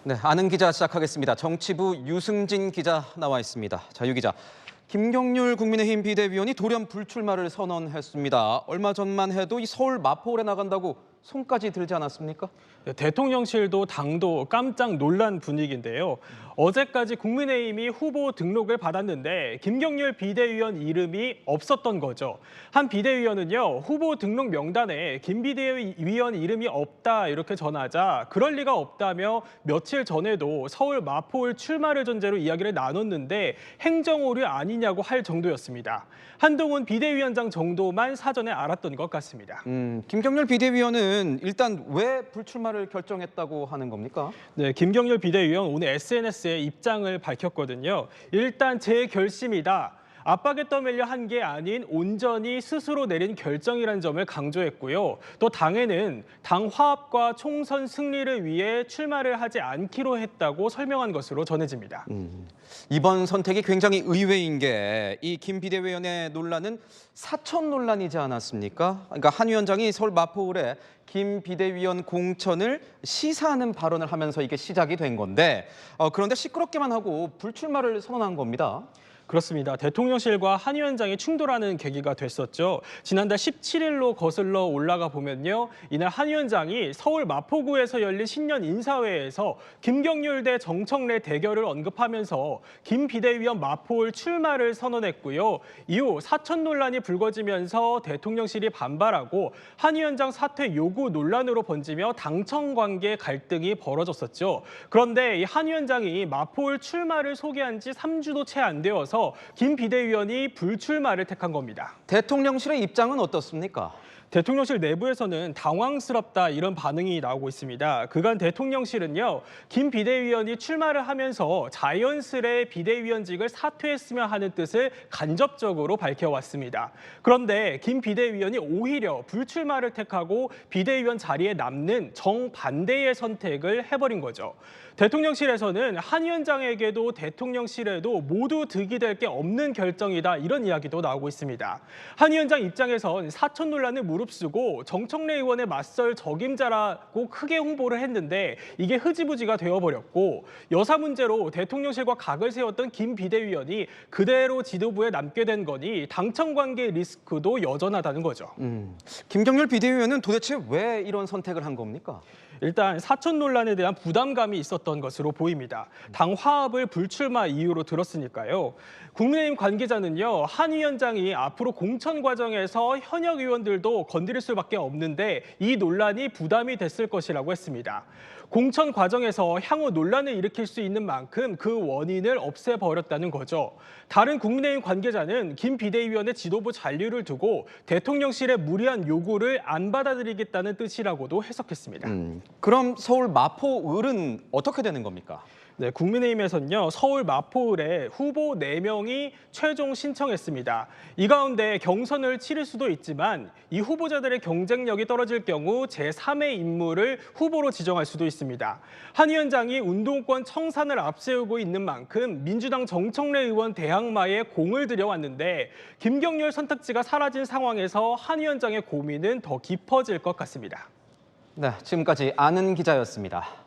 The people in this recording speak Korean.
네, 아는 기자 시작하겠습니다. 정치부 유승진 기자 나와 있습니다. 자, 유 기자. 김경률 국민의힘 비대위원이 돌연 불출마를 선언했습니다. 얼마 전만 해도 이 서울 마포울에 나간다고 손까지 들지 않았습니까? 네, 대통령실도 당도 깜짝 놀란 분위기인데요. 어제까지 국민의힘이 후보 등록을 받았는데 김경률 비대위원 이름이 없었던 거죠. 한 비대위원은요, 후보 등록 명단에 김 비대위원 이름이 없다 이렇게 전하자 그럴 리가 없다며 며칠 전에도 서울 마포울 출마를 전제로 이야기를 나눴는데 행정오류 아니냐고 할 정도였습니다. 한동훈 비대위원장 정도만 사전에 알았던 것 같습니다. 김경률 비대위원은 일단 왜 불출마를 결정했다고 하는 겁니까? 네, 김경률 비대위원 오늘 SNS에 입장을 밝혔거든요. 일단 제 결심이다. 압박에 떠밀려 한 게 아닌 온전히 스스로 내린 결정이라는 점을 강조했고요. 또 당에는 당 화합과 총선 승리를 위해 출마를 하지 않기로 했다고 설명한 것으로 전해집니다. 이번 선택이 굉장히 의외인 게 이 김 비대위원의 논란은 사천 논란이지 않았습니까? 그러니까 한 위원장이 서울 마포울에 김 비대위원 공천을 시사하는 발언을 하면서 이게 시작이 된 건데 그런데 시끄럽게만 하고 불출마를 선언한 겁니다. 그렇습니다. 대통령실과 한 위원장이 충돌하는 계기가 됐었죠. 지난달 17일로 거슬러 올라가 보면요. 이날 한 위원장이 서울 마포구에서 열린 신년 인사회에서 김경률 대 정청래 대결을 언급하면서 김 비대위원 마포울 출마를 선언했고요. 이후 사천 논란이 불거지면서 대통령실이 반발하고 한 위원장 사퇴 요구 논란으로 번지며 당청 관계 갈등이 벌어졌었죠. 그런데 이 한 위원장이 마포울 출마를 소개한 지 3주도 채 안 되어서 김 비대위원이 불출마를 택한 겁니다. 대통령실의 입장은 어떻습니까? 대통령실 내부에서는 당황스럽다 이런 반응이 나오고 있습니다. 그간 대통령실은요, 김 비대위원이 출마를 하면서 자연스레 비대위원직을 사퇴했으면 하는 뜻을 간접적으로 밝혀왔습니다. 그런데 김 비대위원이 오히려 불출마를 택하고 비대위원 자리에 남는 정반대의 선택을 해버린 거죠. 대통령실에서는 한 위원장에게도 대통령실에도 모두 득이 될 게 없는 결정이다 이런 이야기도 나오고 있습니다. 한 위원장 입장에선 사천 논란을 무릅쓰고 정청래 의원에 맞설 적임자라고 크게 홍보를 했는데 이게 흐지부지가 되어버렸고 여사 문제로 대통령실과 각을 세웠던 김 비대위원이 그대로 지도부에 남게 된 거니 당청 관계 리스크도 여전하다는 거죠. 김경률 비대위원은 도대체 왜 이런 선택을 한 겁니까? 일단 사천 논란에 대한 부담감이 있었던 것으로 보입니다. 당 화합을 불출마 이유로 들었으니까요. 국민의힘 관계자는요, 한 위원장이 앞으로 공천 과정에서 현역 의원들도 건드릴 수밖에 없는데 이 논란이 부담이 됐을 것이라고 했습니다. 공천 과정에서 향후 논란을 일으킬 수 있는 만큼 그 원인을 없애버렸다는 거죠. 다른 국민의힘 관계자는 김 비대위원의 지도부 잔류를 두고 대통령실의 무리한 요구를 안 받아들이겠다는 뜻이라고도 해석했습니다. 그럼 서울 마포을은 어떻게 되는 겁니까? 네, 국민의힘에서는요, 서울 마포을에 후보 4명이 최종 신청했습니다. 이 가운데 경선을 치를 수도 있지만 이 후보자들의 경쟁력이 떨어질 경우 제3의 인물을 후보로 지정할 수도 있습니다. 한 위원장이 운동권 청산을 앞세우고 있는 만큼 민주당 정청래 의원 대항마에 공을 들여왔는데 김경률 선택지가 사라진 상황에서 한 위원장의 고민은 더 깊어질 것 같습니다. 네, 지금까지 아는 기자였습니다.